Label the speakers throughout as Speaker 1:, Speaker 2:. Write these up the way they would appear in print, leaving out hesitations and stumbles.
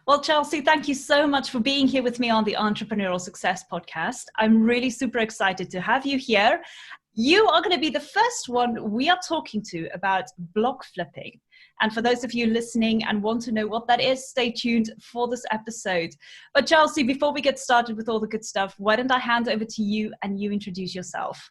Speaker 1: Well, Chelsea, thank you so much for being here with me on the Entrepreneurial Success Podcast. I'm really super excited to have you here. You are going to be the first one we are talking to about blog flipping. And for those of you listening and want to know what that is, stay tuned for this episode. But Chelsea, before we get started with all the good stuff, why don't I hand over to you and you introduce yourself?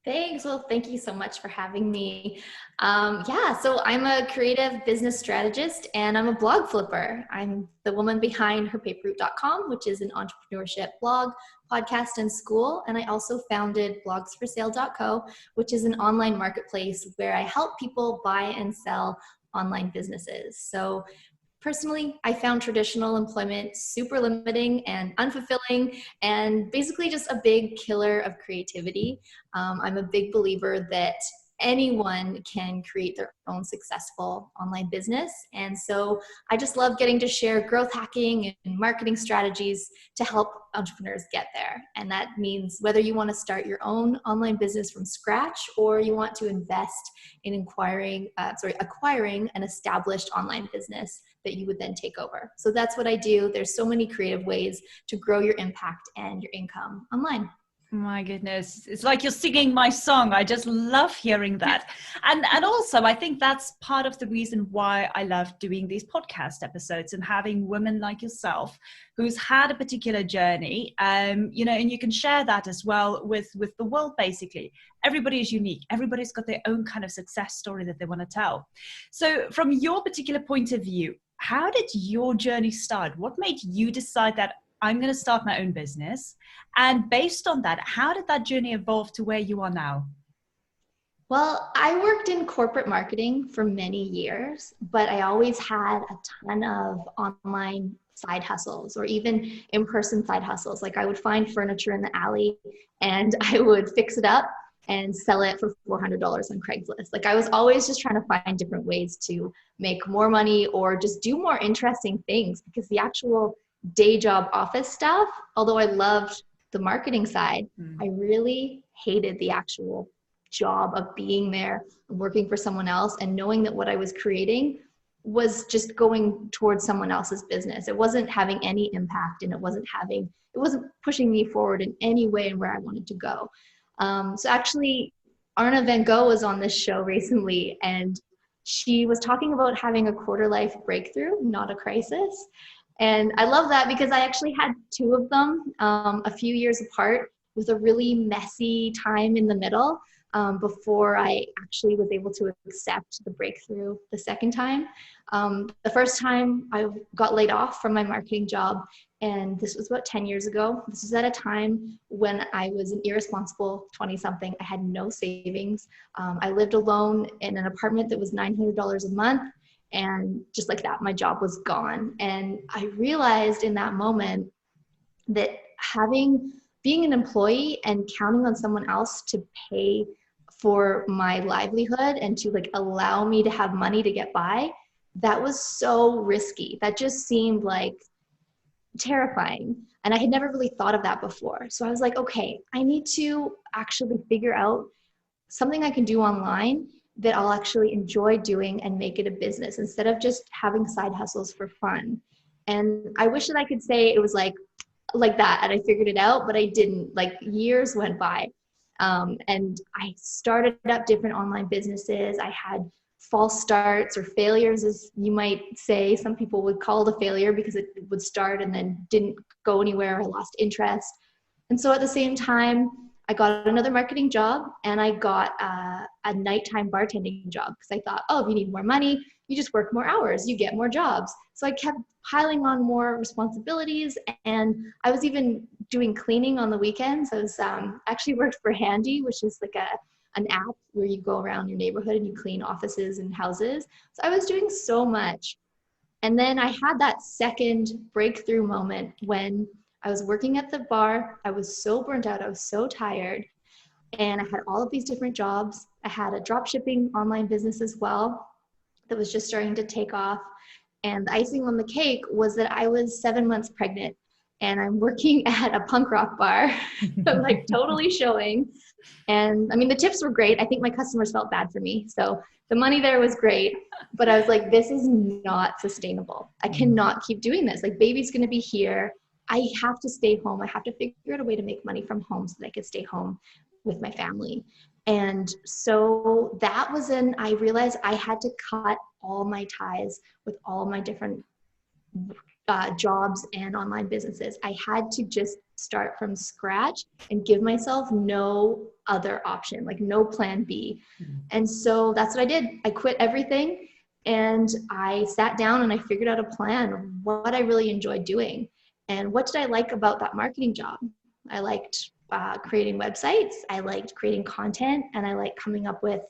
Speaker 2: Thanks. Well, thank you so much for having me. So I'm a creative business strategist and I'm a blog flipper. I'm the woman behind herpaperroute.com, which is an entrepreneurship blog, podcast, and school. And I also founded blogsforsale.co, which is an online marketplace where I help people buy and sell online businesses. So personally, I found traditional employment super limiting and unfulfilling and basically just a big killer of creativity. I'm a big believer that anyone can create their own successful online business. And so I just love getting to share growth hacking and marketing strategies to help entrepreneurs get there. And that means whether you want to start your own online business from scratch or you want to invest in acquiring an established online business that you would then take over. So that's what I do. There's so many creative ways to grow your impact and your income online.
Speaker 1: My goodness, it's like you're singing my song. I just love hearing that. And also, I think that's part of the reason why I love doing these podcast episodes and having women like yourself who's had a particular journey, and you can share that as well with the world, basically. Everybody is unique. Everybody's got their own kind of success story that they want to tell. So from your particular point of view, how did your journey start? What made you decide that I'm going to start my own business? And based on that, how did that journey evolve to where you are now?
Speaker 2: Well, I worked in corporate marketing for many years, but I always had a ton of online side hustles or even in-person side hustles. Like I would find furniture in the alley and I would fix it up and sell it for $400 on Craigslist. Like I was always just trying to find different ways to make more money or just do more interesting things, because the actual day job office stuff, although I loved the marketing side, I really hated the actual job of being there and working for someone else and knowing that what I was creating was just going towards someone else's business. It wasn't having any impact and it wasn't pushing me forward in any way and where I wanted to go. So actually, Arna Van Gogh was on this show recently and she was talking about having a quarter life breakthrough, not a crisis. And I love that because I actually had two of them a few years apart with a really messy time in the middle before I actually was able to accept the breakthrough the second time. The first time I got laid off from my marketing job, and this was about 10 years ago. This was at a time when I was an irresponsible 20-something. I had no savings. I lived alone in an apartment that was $900 a month. And just like that, my job was gone. And I realized in that moment that being an employee and counting on someone else to pay for my livelihood and to like allow me to have money to get by, that was so risky. That just seemed like terrifying. And I had never really thought of that before. So I was like, okay, I need to actually figure out something I can do online that I'll actually enjoy doing and make it a business instead of just having side hustles for fun. And I wish that I could say it was like that and I figured it out, but I didn't. Like years went by. And I started up different online businesses. I had false starts or failures, as you might say. Some people would call it a failure because it would start and then didn't go anywhere. I lost interest. And so at the same time, I got another marketing job and I got a nighttime bartending job because I thought, oh, if you need more money, you just work more hours, you get more jobs. So I kept piling on more responsibilities, and I was even doing cleaning on the weekends. I was actually worked for Handy, which is like an app where you go around your neighborhood and you clean offices and houses. So I was doing so much. And then I had that second breakthrough moment when I was working at the bar. I was so burnt out. I was so tired. And I had all of these different jobs. I had a drop shipping online business as well that was just starting to take off. And the icing on the cake was that I was 7 months pregnant. and I'm working at a punk rock bar, like totally showing. And I mean, the tips were great. I think my customers felt bad for me. So the money there was great, but I was like, this is not sustainable. I cannot keep doing this. Like, baby's going to be here. I have to stay home. I have to figure out a way to make money from home so that I could stay home with my family. And so that was I realized I had to cut all my ties with all my different jobs and online businesses. I had to just start from scratch and give myself no other option, like no plan B. And so that's what I did. I quit everything and I sat down and I figured out a plan of what I really enjoyed doing. And what did I like about that marketing job? I liked creating websites, I liked creating content, and I liked coming up with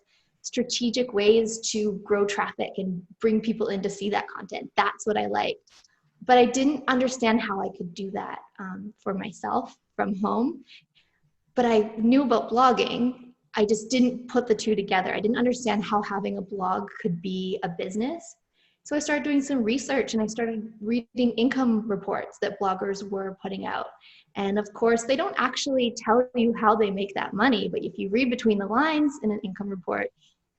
Speaker 2: strategic ways to grow traffic and bring people in to see that content. That's what I liked. But I didn't understand how I could do that for myself from home. But I knew about blogging. I just didn't put the two together. I didn't understand how having a blog could be a business. So I started doing some research and I started reading income reports that bloggers were putting out. And of course, they don't actually tell you how they make that money, but if you read between the lines in an income report,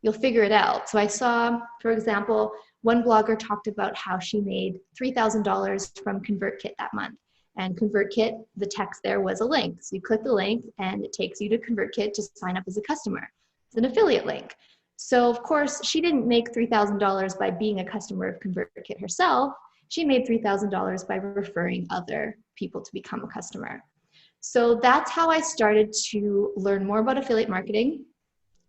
Speaker 2: you'll figure it out. So I saw, for example, one blogger talked about how she made $3,000 from ConvertKit that month. And ConvertKit, the text there was a link. So you click the link and it takes you to ConvertKit to sign up as a customer. It's an affiliate link. So of course, she didn't make $3,000 by being a customer of ConvertKit herself. She made $3,000 by referring other people to become a customer. So that's how I started to learn more about affiliate marketing.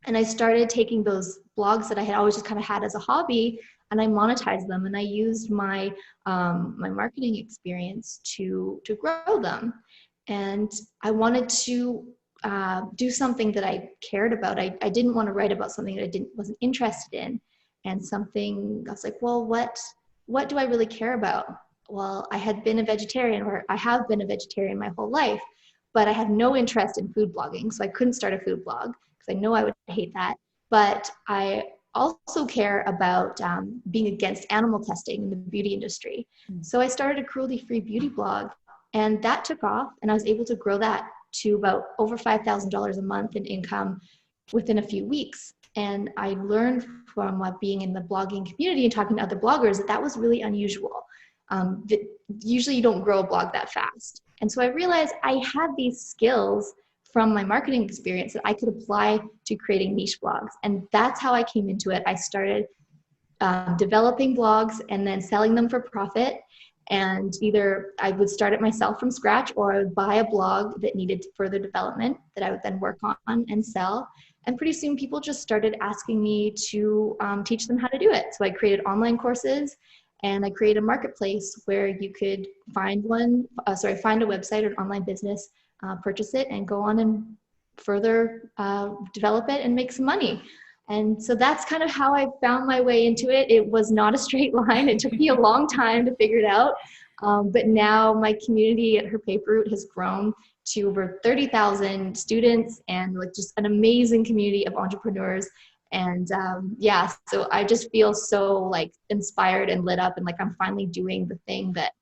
Speaker 2: And I started taking those blogs that I had always just kind of had as a hobby, and I monetized them, and I used my my marketing experience to grow them. And I wanted to do something that I cared about. I didn't want to write about something that I wasn't interested in, and something I was like, well, what do I really care about? Well, I had been a vegetarian, or I have been a vegetarian my whole life, but I had no interest in food blogging, so I couldn't start a food blog because I know I would hate that. But I also care about being against animal testing in the beauty industry. So I started a cruelty-free beauty blog, and that took off, and I was able to grow that to about over $5,000 a month in income within a few weeks. And I learned from being in the blogging community and talking to other bloggers that was really unusual. That usually you don't grow a blog that fast. And so I realized I had these skills from my marketing experience that I could apply to creating niche blogs. And that's how I came into it. I started developing blogs and then selling them for profit. And either I would start it myself from scratch, or I would buy a blog that needed further development that I would then work on and sell. And pretty soon people just started asking me to teach them how to do it. So I created online courses, and I created a marketplace where you could find a website or an online business, purchase it, and go on and further develop it and make some money. And so that's kind of how I found my way into it. It was not a straight line. It took me a long time to figure it out. But now my community at Her Paper Route has grown to over 30,000 students, and like just an amazing community of entrepreneurs. And so I just feel so like inspired and lit up, and like I'm finally doing the thing that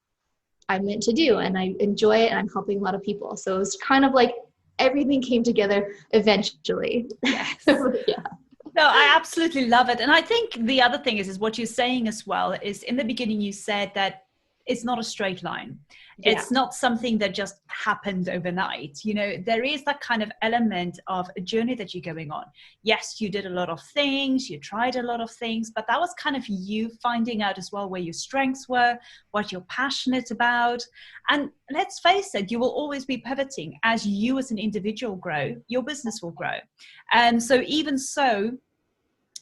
Speaker 2: I'm meant to do, and I enjoy it, and I'm helping a lot of people. So it's kind of like everything came together eventually.
Speaker 1: Yes.
Speaker 2: Yeah.
Speaker 1: No, I absolutely love it. And I think the other thing is what you're saying as well is, in the beginning you said that it's not a straight line.
Speaker 2: Yeah.
Speaker 1: It's not something that just happened overnight. You know, there is that kind of element of a journey that you're going on. Yes, you did a lot of things, you tried a lot of things, but that was kind of you finding out as well where your strengths were, what you're passionate about. And let's face it, you will always be pivoting. As you as an individual grow, your business will grow. And so even so,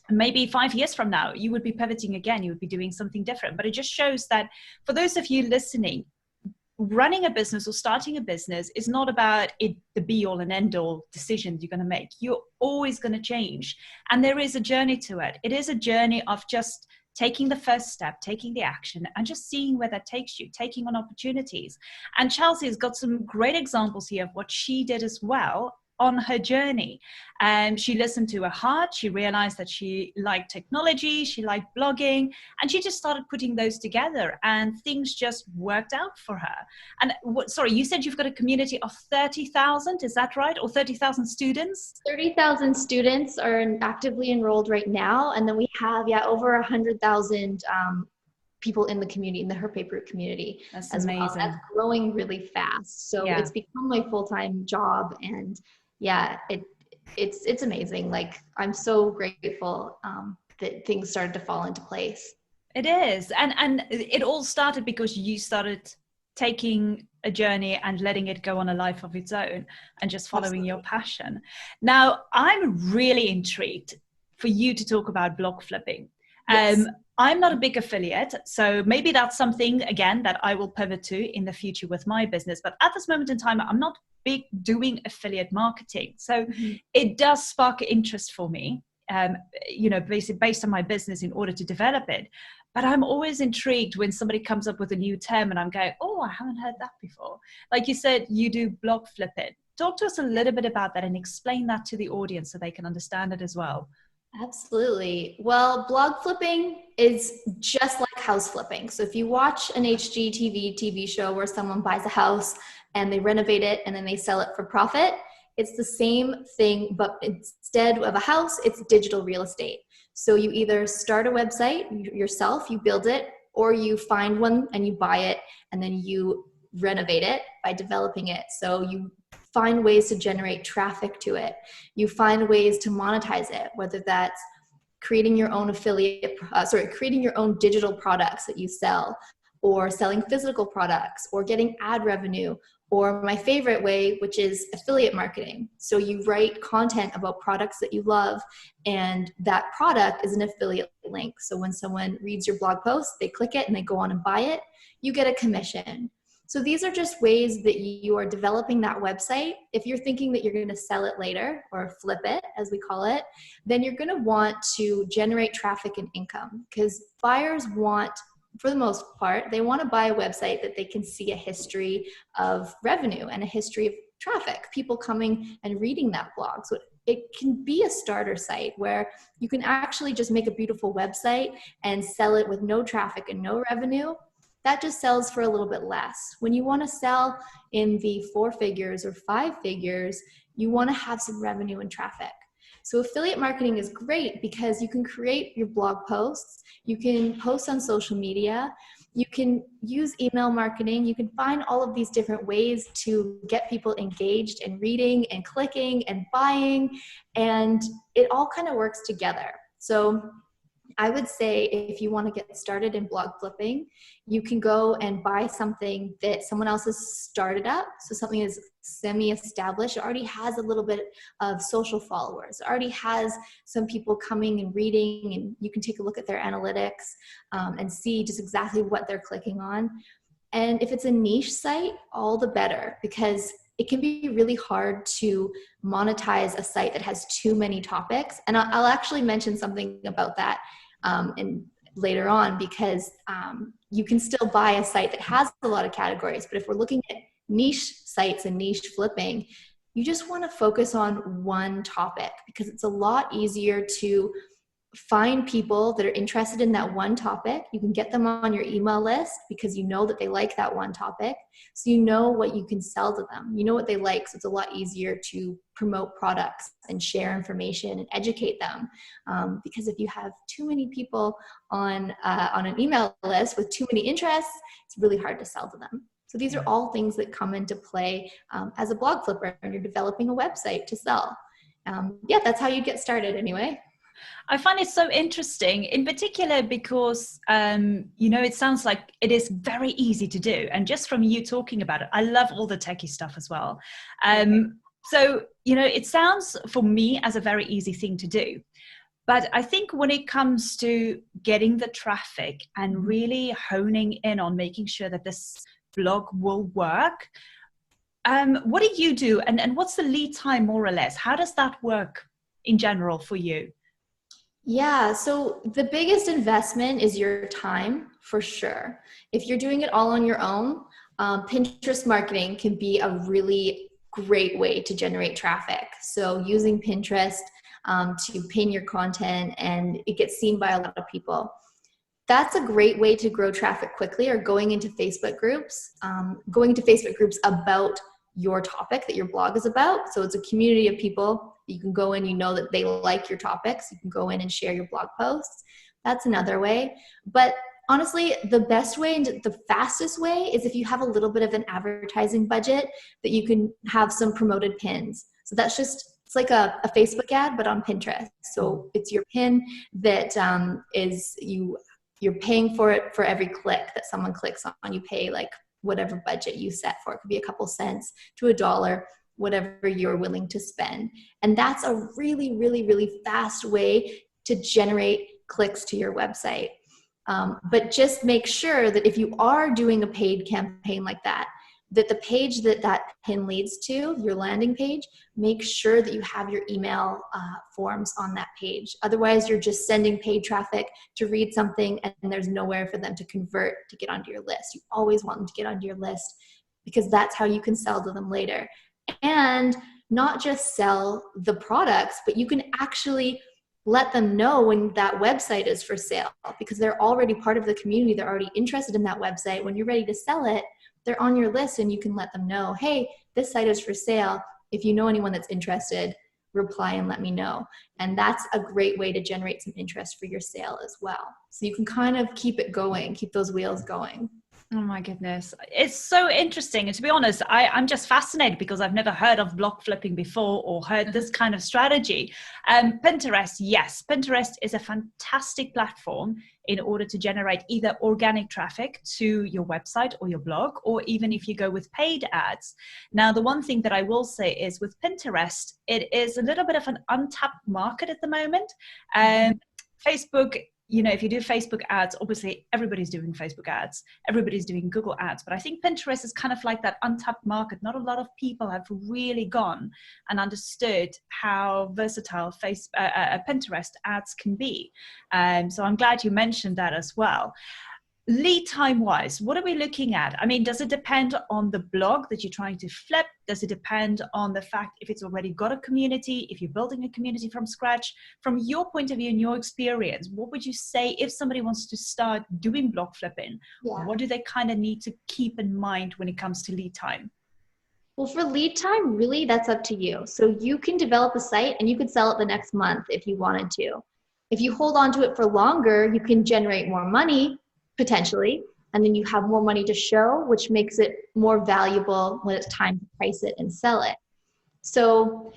Speaker 1: maybe 5 years from now, you would be pivoting again, you would be doing something different. But it just shows that for those of you listening, running a business or starting a business is not about it, the be all and end all decision you're going to make. You're always going to change. And there is a journey to it. It is a journey of just taking the first step, taking the action, and just seeing where that takes you, taking on opportunities. And Chelsea has got some great examples here of what she did as well, on her journey. And she listened to her heart. She realized that she liked technology, she liked blogging, and she just started putting those together, and things just worked out for her. And sorry, you said you've got a community of 30,000, is that right? Or 30,000 students?
Speaker 2: 30,000 students are actively enrolled right now. And then we have, over 100,000 people in the community, in the Her Paper community.
Speaker 1: That's
Speaker 2: as
Speaker 1: amazing.
Speaker 2: well. That's growing really fast. So it's become my full-time job. And it's amazing. Like, I'm so grateful that things started to fall into place.
Speaker 1: It is. And it all started because you started taking a journey and letting it go on a life of its own and just following your passion. Now, I'm really intrigued for you to talk about blog flipping.
Speaker 2: Yes.
Speaker 1: I'm not a big affiliate, so maybe that's something, again, that I will pivot to in the future with my business. But at this moment in time, I'm not big doing affiliate marketing. So it does spark interest for me, based on my business in order to develop it. But I'm always intrigued when somebody comes up with a new term and I'm going, oh, I haven't heard that before. Like you said, you do blog flipping. Talk to us a little bit about that and explain that to the audience so they can understand it as well.
Speaker 2: Absolutely. Well, blog flipping is just like house flipping. So if you watch an HGTV TV show where someone buys a house and they renovate it and then they sell it for profit, it's the same thing, but instead of a house, it's digital real estate. So you either start a website yourself, you build it, or you find one and you buy it and then you renovate it by developing it. So you find ways to generate traffic to it. You find ways to monetize it, whether that's creating your own creating your own digital products that you sell, or selling physical products, or getting ad revenue, or my favorite way, which is affiliate marketing. So you write content about products that you love, and that product is an affiliate link. So when someone reads your blog post, they click it and they go on and buy it, you get a commission. So these are just ways that you are developing that website. If you're thinking that you're going to sell it later, or flip it, as we call it, then you're going to want to generate traffic and income, because buyers want, for the most part, they want to buy a website that they can see a history of revenue and a history of traffic, people coming and reading that blog. So it can be a starter site where you can actually just make a beautiful website and sell it with no traffic and no revenue. That just sells for a little bit less. When you want to sell in the 4 figures or 5 figures, you want to have some revenue and traffic. So affiliate marketing is great because you can create your blog posts, you can post on social media, you can use email marketing, you can find all of these different ways to get people engaged and reading and clicking and buying, and it all kind of works together. So I would say if you want to get started in blog flipping, you can go and buy something that someone else has started up. So something is semi-established, it already has a little bit of social followers, it already has some people coming and reading, and you can take a look at their analytics and see just exactly what they're clicking on. And if it's a niche site, all the better, because it can be really hard to monetize a site that has too many topics. And I'll actually mention something about that and later on, because you can still buy a site that has a lot of categories. But if we're looking at niche sites and niche flipping, you just want to focus on one topic, because it's a lot easier to find people that are interested in that one topic. You can get them on your email list because you know that they like that one topic. So you know what you can sell to them. You know what they like. So it's a lot easier to promote products and share information and educate them. Because if you have too many people on an email list with too many interests, it's really hard to sell to them. So these are all things that come into play as a blog flipper when you're developing a website to sell. That's how you get started anyway.
Speaker 1: I find it so interesting, in particular because, it sounds like it is very easy to do. And just from you talking about it, I love all the techie stuff as well. So, it sounds for me as a very easy thing to do. But I think when it comes to getting the traffic and really honing in on making sure that this blog will work, what do you do? And what's the lead time, more or less? How does that work in general for you?
Speaker 2: Yeah, so the biggest investment is your time, for sure. If you're doing it all on your own, Pinterest marketing can be a really great way to generate traffic. So using Pinterest to pin your content, and it gets seen by a lot of people. That's a great way to grow traffic quickly, or going into Facebook groups about your topic that your blog is about. So it's a community of people. You can go in, you know that they like your topics. You can go in and share your blog posts. That's another way. But honestly, the best way and the fastest way is if you have a little bit of an advertising budget, that you can have some promoted pins. So that's just, it's like a Facebook ad, but on Pinterest. So it's your pin that you're paying for it for every click that someone clicks on. You pay like whatever budget you set for. It could be a couple cents to $1, whatever you're willing to spend. And that's a really, really, really fast way to generate clicks to your website. But just make sure that if you are doing a paid campaign like that, that the page that pin leads to, your landing page, make sure that you have your email forms on that page. Otherwise, you're just sending paid traffic to read something and there's nowhere for them to convert to get onto your list. You always want them to get onto your list, because that's how you can sell to them later. And not just sell the products, but you can actually let them know when that website is for sale, because they're already part of the community. They're already interested in that website. When you're ready to sell it, they're on your list, and you can let them know, hey, this site is for sale. If you know anyone that's interested, reply and let me know. And that's a great way to generate some interest for your sale as well. So you can kind of keep it going, keep those wheels going.
Speaker 1: Oh my goodness. It's so interesting. And to be honest, I'm just fascinated, because I've never heard of block flipping before or heard this kind of strategy. Pinterest, yes, Pinterest is a fantastic platform in order to generate either organic traffic to your website or your blog, or even if you go with paid ads. Now, the one thing that I will say is with Pinterest, it is a little bit of an untapped market at the moment. Facebook, you know, if you do Facebook ads, obviously everybody's doing Facebook ads, everybody's doing Google ads, but I think Pinterest is kind of like that untapped market. Not a lot of people have really gone and understood how versatile Pinterest ads can be. So I'm glad you mentioned that as well. Lead time wise, what are we looking at? I mean, does it depend on the blog that you're trying to flip? Does it depend on the fact if it's already got a community, if you're building a community from scratch? From your point of view and your experience, what would you say if somebody wants to start doing blog flipping?
Speaker 2: Yeah.
Speaker 1: What do they kind of need to keep in mind when it comes to lead time?
Speaker 2: Well, for lead time, really, that's up to you. So you can develop a site and you could sell it the next month if you wanted to. If you hold on to it for longer, you can generate more money, potentially, and then you have more money to show, which makes it more valuable when it's time to price it and sell it. So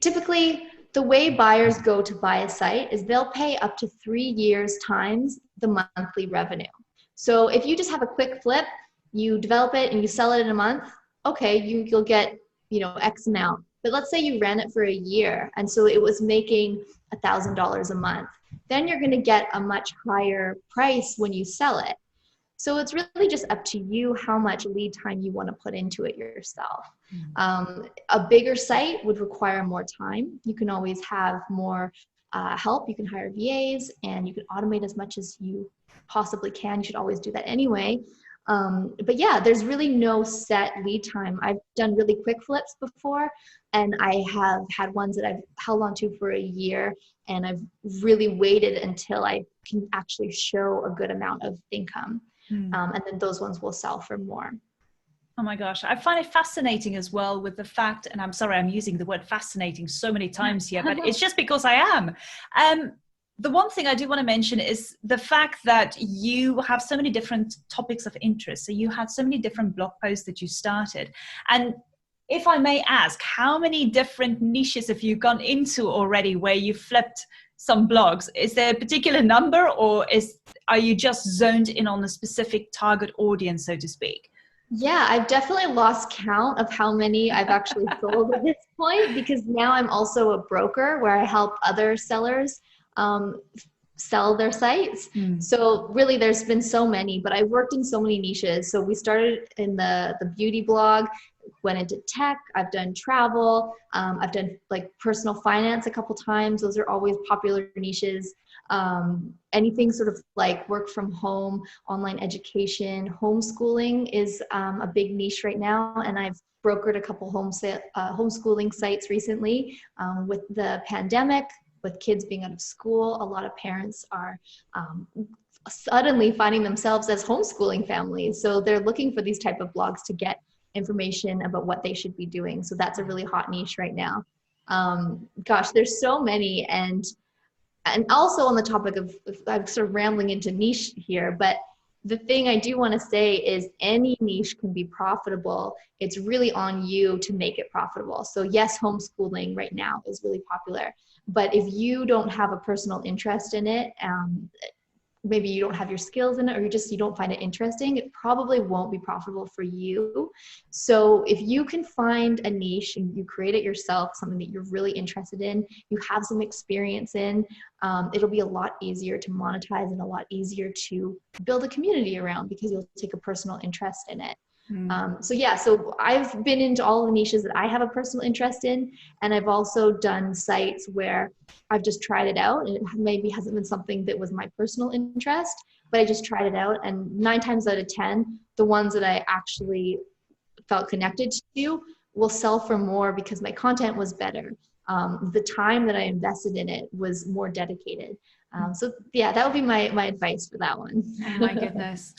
Speaker 2: typically, the way buyers go to buy a site is they'll pay up to 3 years times the monthly revenue. So if you just have a quick flip, you develop it and you sell it in a month, okay, you'll get, X amount. But let's say you ran it for a year, and so it was making $1,000 a month. Then you're going to get a much higher price when you sell it. So it's really just up to you how much lead time you want to put into it yourself. A bigger site would require more time. You can always have more help. You can hire VAs, and you can automate as much as you possibly can. You should always do that anyway. But yeah, there's really no set lead time. I've done really quick flips before, and I have had ones that I've held on to for a year, and I've really waited until I can actually show a good amount of income. And then those ones will sell for more.
Speaker 1: Oh my gosh, I find it fascinating as well with the fact, and I'm sorry I'm using the word fascinating so many times here, but it's just because I am. The one thing I do want to mention is the fact that you have so many different topics of interest. So you had so many different blog posts that you started. And if I may ask, how many different niches have you gone into already where you flipped some blogs? Is there a particular number, or are you just zoned in on a specific target audience, so to speak?
Speaker 2: Yeah, I've definitely lost count of how many I've actually sold at this point, because now I'm also a broker where I help other sellers sell their sites. So really there's been so many, but I worked in so many niches. So we started in the beauty blog, went into tech, I've done travel, I've done like personal finance a couple times. Those are always popular niches. Anything sort of like work from home, online education, homeschooling is a big niche right now. And I've brokered a couple homeschooling sites recently. With the pandemic, with kids being out of school, a lot of parents are suddenly finding themselves as homeschooling families. So they're looking for these type of blogs to get information about what they should be doing. So that's a really hot niche right now. Gosh, there's so many. And also on the topic of, I'm sort of rambling into niche here, but the thing I do want to say is any niche can be profitable. It's really on you to make it profitable. So yes, homeschooling right now is really popular, but if you don't have a personal interest in it, maybe you don't have your skills in it, or you don't find it interesting, it probably won't be profitable for you. So if you can find a niche and you create it yourself, something that you're really interested in, you have some experience in, it'll be a lot easier to monetize and a lot easier to build a community around, because you'll take a personal interest in it. So I've been into all the niches that I have a personal interest in, and I've also done sites where I've just tried it out, and it maybe hasn't been something that was my personal interest, but I just tried it out, and 9 times out of 10, the ones that I actually felt connected to will sell for more because my content was better. The time that I invested in it was more dedicated. So yeah, that would be my advice for that one.
Speaker 1: Oh my goodness.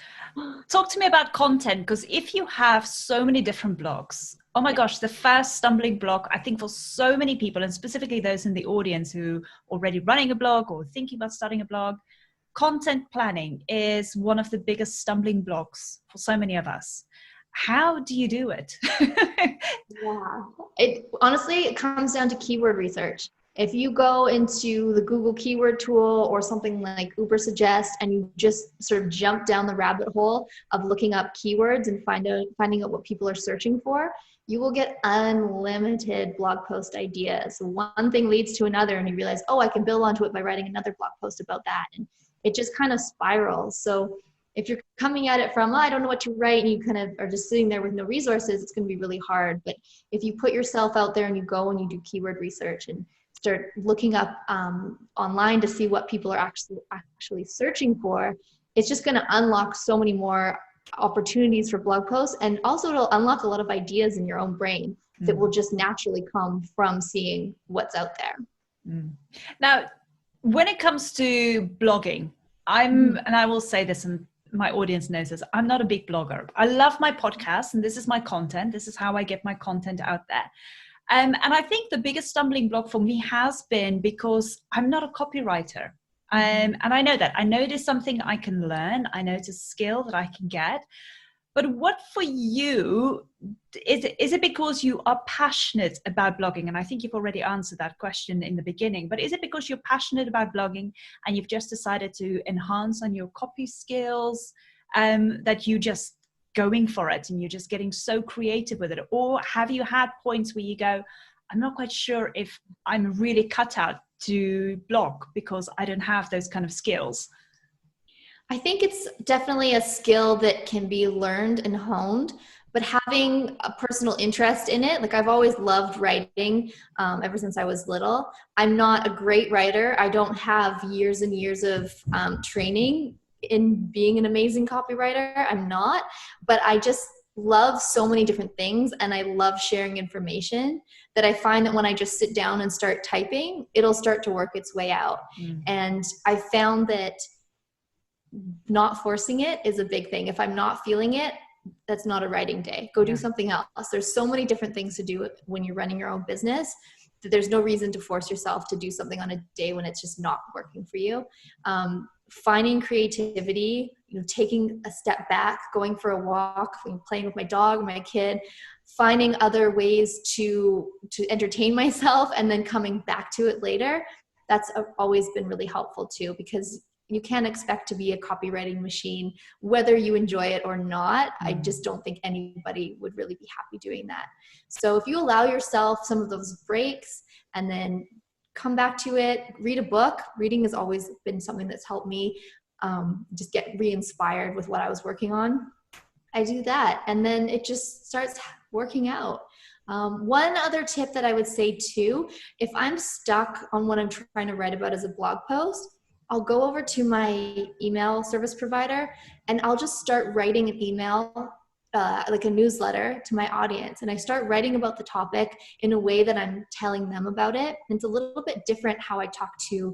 Speaker 1: Talk to me about content, because if you have so many different blogs, oh my gosh, the first stumbling block, I think for so many people, and specifically those in the audience who are already running a blog or thinking about starting a blog, content planning is one of the biggest stumbling blocks for so many of us. How do you do it?
Speaker 2: Yeah, it comes down to keyword research. If you go into the Google keyword tool or something like Ubersuggest, and you just sort of jump down the rabbit hole of looking up keywords and finding out what people are searching for, you will get unlimited blog post ideas. So one thing leads to another, and you realize, oh, I can build onto it by writing another blog post about that. And it just kind of spirals. So if you're coming at it from, I don't know what to write, and you kind of are just sitting there with no resources, it's going to be really hard. But if you put yourself out there and you go and you do keyword research and start looking up online to see what people are actually searching for, it's just going to unlock so many more opportunities for blog posts. And also it'll unlock a lot of ideas in your own brain that will just naturally come from seeing what's out there.
Speaker 1: Now, when it comes to blogging, and I will say this, and my audience knows this, I'm not a big blogger. I love my podcast, and this is my content. This is how I get my content out there. And I think the biggest stumbling block for me has been because I'm not a copywriter. And I know that. I know it is something I can learn. I know it's a skill that I can get. But what for you, is it because you are passionate about blogging? And I think you've already answered that question in the beginning. But is it because you're passionate about blogging and you've just decided to enhance on your copy skills, that you just going for it and you're just getting so creative with it? Or have you had points where you go, I'm not quite sure if I'm really cut out to blog because I don't have those kind of skills?
Speaker 2: I think it's definitely a skill that can be learned and honed, but having a personal interest in it, like I've always loved writing ever since I was little. I'm not a great writer. I don't have years and years of training in being an amazing copywriter. I'm not, but I just love so many different things, and I love sharing information that I find that when I just sit down and start typing, it'll start to work its way out. And I found that not forcing it is a big thing. If I'm not feeling it, that's not a writing day. Go do something else. There's so many different things to do when you're running your own business that there's no reason to force yourself to do something on a day when it's just not working for you. Finding creativity, taking a step back, going for a walk, playing with my dog, my kid, finding other ways to entertain myself and then coming back to it later. That's always been really helpful too, because you can't expect to be a copywriting machine, whether you enjoy it or not. I just don't think anybody would really be happy doing that. So if you allow yourself some of those breaks and then come back to it, read a book. Reading has always been something that's helped me just get re-inspired with what I was working on. I do that, and then it just starts working out. One other tip that I would say too, if I'm stuck on what I'm trying to write about as a blog post, I'll go over to my email service provider and I'll just start writing an email, like a newsletter to my audience. And I start writing about the topic in a way that I'm telling them about it. And it's a little bit different how I talk to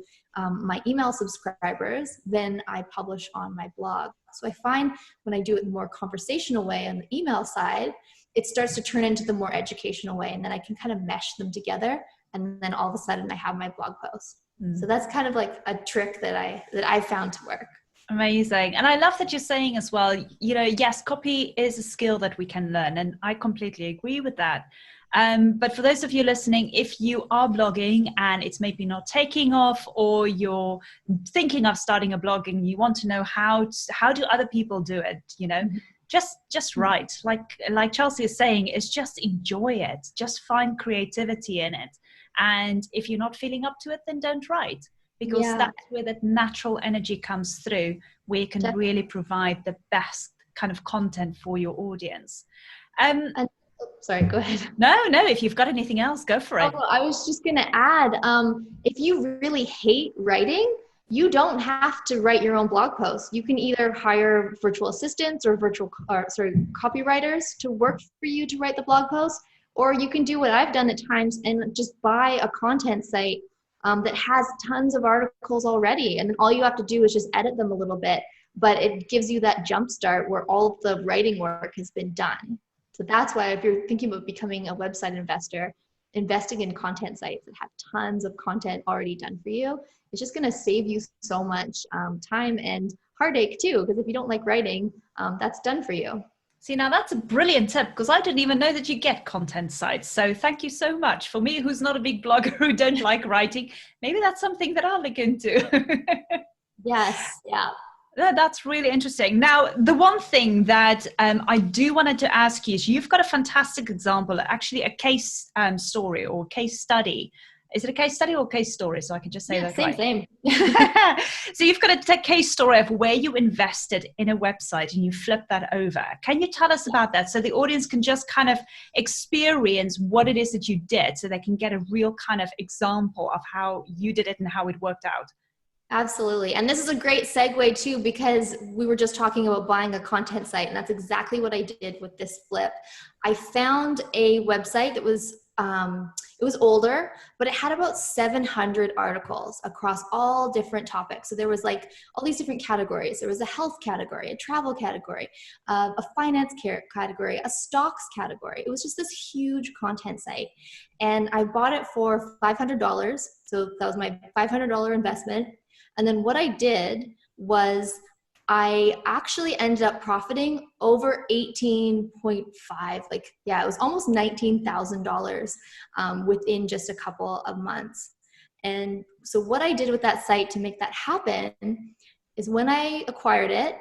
Speaker 2: my email subscribers than I publish on my blog. So I find when I do it in a more conversational way on the email side, it starts to turn into the more educational way. And then I can kind of mesh them together. And then all of a sudden I have my blog post. So that's kind of like a trick that I found to work.
Speaker 1: Amazing. And I love that you're saying as well, you know, yes, copy is a skill that we can learn. And I completely agree with that. But for those of you listening, if you are blogging and it's maybe not taking off, or you're thinking of starting a blog and you want to know how do other people do it, you know, just write. Like Chelsea is saying, is just enjoy it. Just find creativity in it. And if you're not feeling up to it, then don't write. Because that's where that natural energy comes through, where you can really provide the best kind of content for your audience.
Speaker 2: Sorry, go ahead.
Speaker 1: No, if you've got anything else, go for it.
Speaker 2: Oh, I was just going to add, if you really hate writing, you don't have to write your own blog posts. You can either hire virtual assistants or copywriters to work for you to write the blog post, or you can do what I've done at times and just buy a content site that has tons of articles already. And all you have to do is just edit them a little bit, but it gives you that jump start where all of the writing work has been done. So that's why if you're thinking about becoming a website investor, investing in content sites that have tons of content already done for you, it's just going to save you so much time and heartache too, because if you don't like writing, that's done for you.
Speaker 1: See, now that's a brilliant tip, because I didn't even know that you get content sites. So thank you so much. For me, who's not a big blogger, who don't like writing, maybe that's something that I'll look into.
Speaker 2: Yes, yeah.
Speaker 1: That's really interesting. Now, the one thing that I do wanted to ask you is, you've got a fantastic example, actually a case story or case study. Is it a case study or case story? So I can just say that right.
Speaker 2: Same.
Speaker 1: So you've got a case story of where you invested in a website and you flipped that over. Can you tell us about that, so the audience can just kind of experience what it is that you did, so they can get a real kind of example of how you did it and how it worked out?
Speaker 2: Absolutely. And this is a great segue too, because we were just talking about buying a content site, and that's exactly what I did with this flip. I found a website that was, it was older, but it had about 700 articles across all different topics. So there was like all these different categories. There was a health category, a travel category, a finance category, a stocks category. It was just this huge content site. And I bought it for $500. So that was my $500 investment. And then what I did was I actually ended up profiting over 18.5, it was almost $19,000 within just a couple of months. And so what I did with that site to make that happen is, when I acquired it,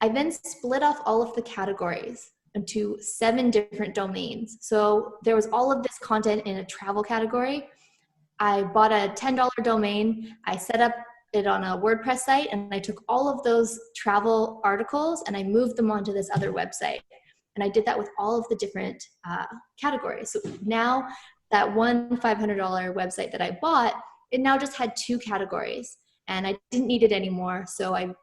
Speaker 2: I then split off all of the categories into 7 different domains. So there was all of this content in a travel category. I bought a $10 domain. I set up it on a WordPress site, and I took all of those travel articles and I moved them onto this other website. And I did that with all of the different categories. So now that one $500 website that I bought, it now just had 2 categories, and I didn't need it anymore. So I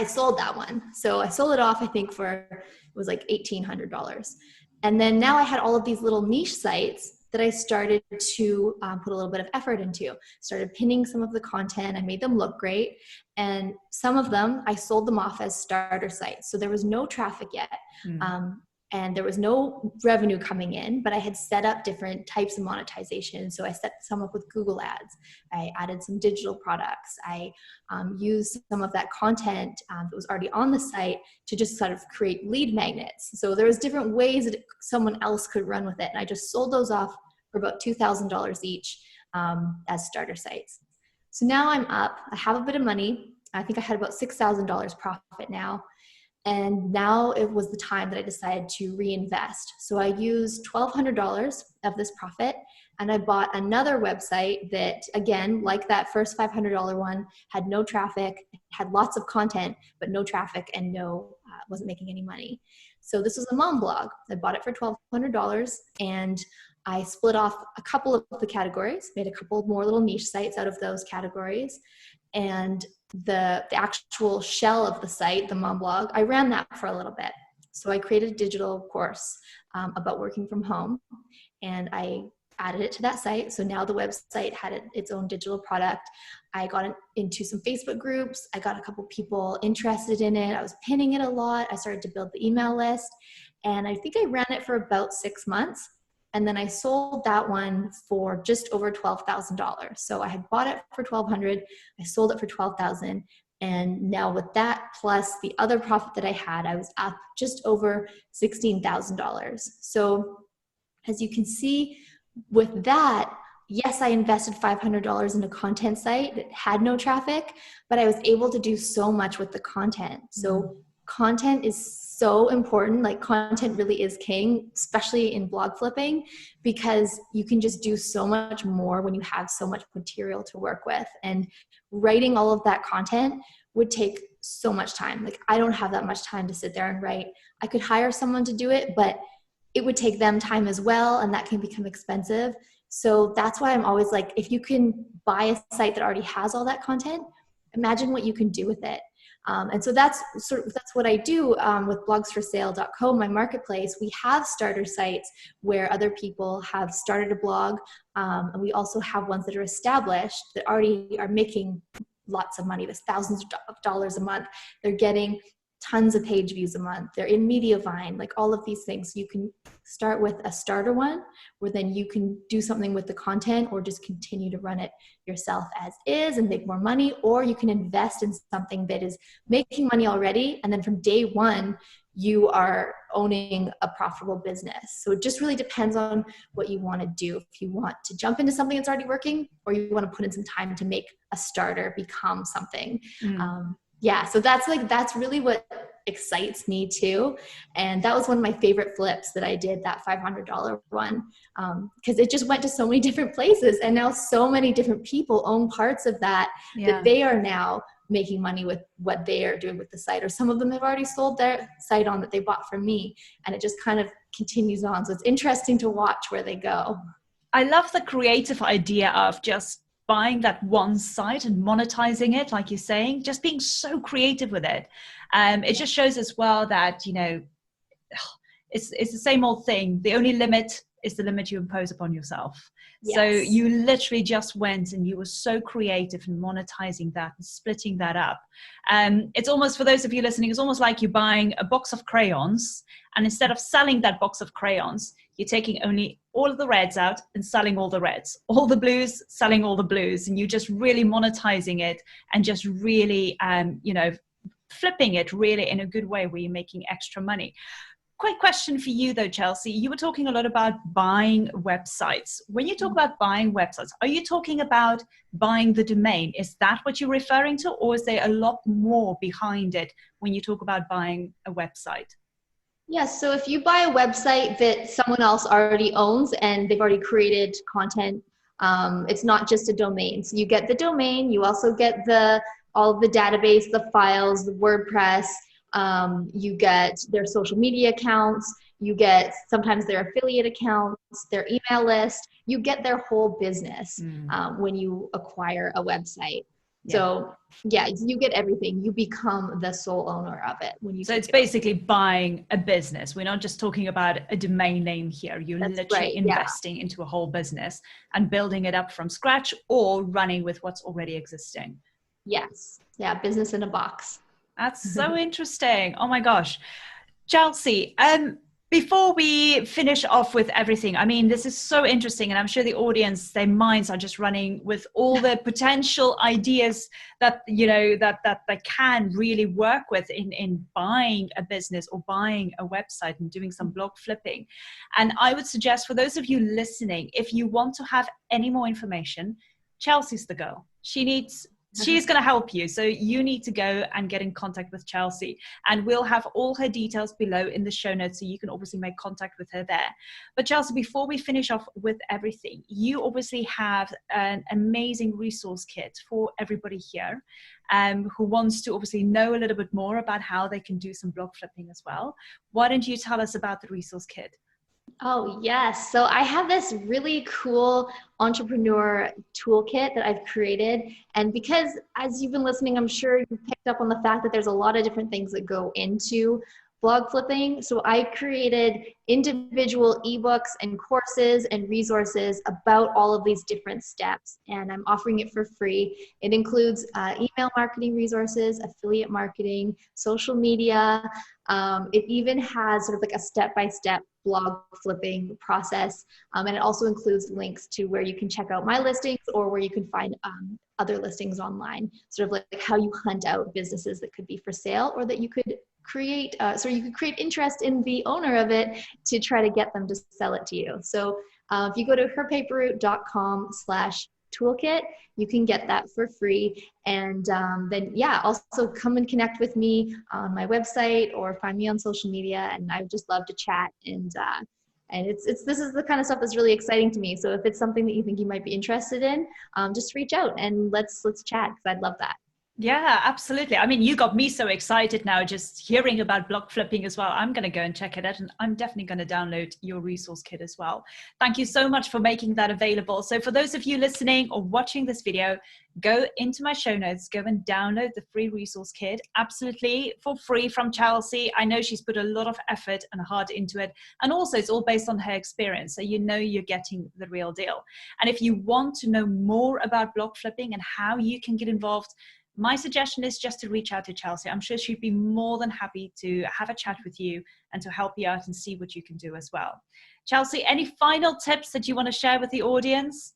Speaker 2: sold that one. So I sold it off, I think it was like $1,800. And then now I had all of these little niche sites that I started to put a little bit of effort into. Started pinning some of the content. I made them look great. And some of them, I sold them off as starter sites. So there was no traffic yet. And there was no revenue coming in, but I had set up different types of monetization. So I set some up with Google Ads. I added some digital products. I used some of that content that was already on the site to just sort of create lead magnets. So there was different ways that someone else could run with it. And I just sold those off for about $2,000 each as starter sites. So now I'm up. I have a bit of money. I think I had about $6,000 profit now. And now it was the time that I decided to reinvest. So I used $1,200 of this profit, and I bought another website that, again, like that first $500 one, had no traffic, had lots of content, but no traffic and no wasn't making any money. So this was a mom blog. I bought it for $1,200, and I split off a couple of the categories, made a couple more little niche sites out of those categories. And the actual shell of the site, the mom blog, I ran that for a little bit. So I created a digital course about working from home, and I added it to that site. So now the website had its own digital product. I got into some Facebook groups. I got a couple people interested in it. I was pinning it a lot. I started to build the email list, and I think I ran it for about 6 months. And then I sold that one for just over $12,000. So I had bought it for $1,200. I sold it for $12,000. And now with that, plus the other profit that I had, I was up just over $16,000. So as you can see with that, yes, I invested $500 in a content site that had no traffic, but I was able to do so much with the content. So content is so important. Like, content really is king, especially in blog flipping, because you can just do so much more when you have so much material to work with. And writing all of that content would take so much time. Like, I don't have that much time to sit there and write. I could hire someone to do it, but it would take them time as well, and that can become expensive. So that's why I'm always like, if you can buy a site that already has all that content, imagine what you can do with it. And so that's what I do with blogsforsale.co, my marketplace. We have starter sites where other people have started a blog, and we also have ones that are established that already are making lots of money. That's thousands of dollars a month. They're getting tons of page views a month. They're in Mediavine, like all of these things. You can start with a starter one where then you can do something with the content, or just continue to run it yourself as is and make more money, or you can invest in something that is making money already. And then from day one, you are owning a profitable business. So it just really depends on what you want to do. If you want to jump into something that's already working, or you want to put in some time to make a starter become something. So that's really what excites me too. And that was one of my favorite flips that I did, that $500 one, because it just went to so many different places, and now so many different people own parts of that, that they are now making money with what they are doing with the site. Or some of them have already sold their site on that they bought from me, and it just kind of continues on. So it's interesting to watch where they go.
Speaker 1: I love the creative idea of just buying that one site and monetizing it, like you're saying, just being so creative with it. It just shows as well that, it's the same old thing. The only limit is the limit you impose upon yourself. Yes. So you literally just went and you were so creative in monetizing that and splitting that up. It's almost, for those of you listening, it's almost like you're buying a box of crayons, and instead of selling that box of crayons, you're taking only all of the reds out and selling all the reds, all the blues, selling all the blues, and you're just really monetizing it and just really, flipping it really in a good way where you're making extra money. Quick question for you though, Chelsea. You were talking a lot about buying websites. When you talk about buying websites, are you talking about buying the domain? Is that what you're referring to? Or is there a lot more behind it when you talk about buying a website?
Speaker 2: Yes. So if you buy a website that someone else already owns and they've already created content, it's not just a domain. So you get the domain, you also get all of the database, the files, the WordPress, you get their social media accounts, you get sometimes their affiliate accounts, their email list, you get their whole business when you acquire a website. So you get everything. You become the sole owner of it when you.
Speaker 1: So it's basically buying a business. We're not just talking about a domain name here. You're literally investing into a whole business and building it up from scratch, or running with what's already existing.
Speaker 2: Yes. Yeah. Business in a box.
Speaker 1: That's so interesting. Oh my gosh. Chelsea, before we finish off with everything, I mean, this is so interesting, and I'm sure the audience, their minds are just running with all the potential ideas that, that they can really work with in buying a business or buying a website and doing some blog flipping. And I would suggest for those of you listening, if you want to have any more information, Chelsea's the girl. She needs she's going to help you. So you need to go and get in contact with Chelsea, and we'll have all her details below in the show notes, so you can obviously make contact with her there. But Chelsea, before we finish off with everything, you obviously have an amazing resource kit for everybody here who wants to obviously know a little bit more about how they can do some blog flipping as well. Why don't you tell us about the resource kit?
Speaker 2: Oh, yes. So I have this really cool entrepreneur toolkit that I've created. And because as you've been listening, I'm sure you picked up on the fact that there's a lot of different things that go into blog flipping. So I created individual ebooks and courses and resources about all of these different steps, and I'm offering it for free. It includes email marketing resources, affiliate marketing, social media. It even has sort of like a step-by-step blog flipping process. And it also includes links to where you can check out my listings or where you can find other listings online, sort of like how you hunt out businesses that could be for sale, or that you could create, so you could create interest in the owner of it to try to get them to sell it to you. So if you go to herpaperroute.com/toolkit, you can get that for free. And then, yeah, also come and connect with me on my website or find me on social media. And I would just love to chat. And this is the kind of stuff that's really exciting to me. So if it's something that you think you might be interested in, just reach out and let's chat, because I'd love that.
Speaker 1: Yeah, absolutely. I mean, you got me so excited now just hearing about blog flipping as well. I'm going to go and check it out, and I'm definitely going to download your resource kit as well. Thank you so much for making that available. So for those of you listening or watching this video, go into my show notes, go and download the free resource kit absolutely for free from Chelsea. I know she's put a lot of effort and heart into it. And also it's all based on her experience. So you know you're getting the real deal. And if you want to know more about blog flipping and how you can get involved, my suggestion is just to reach out to Chelsea. I'm sure she'd be more than happy to have a chat with you and to help you out and see what you can do as well. Chelsea, any final tips that you want to share with the audience?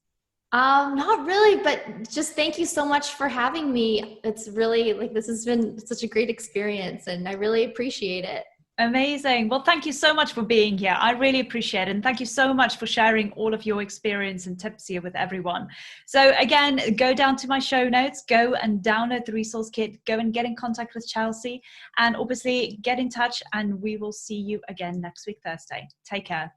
Speaker 2: Not really, but just thank you so much for having me. It's really, like, this has been such a great experience, and I really appreciate it.
Speaker 1: Amazing. Well, thank you so much for being here. I really appreciate it. And thank you so much for sharing all of your experience and tips here with everyone. So again, go down to my show notes, go and download the resource kit, go and get in contact with Chelsea, and obviously get in touch, and we will see you again next week, Thursday. Take care.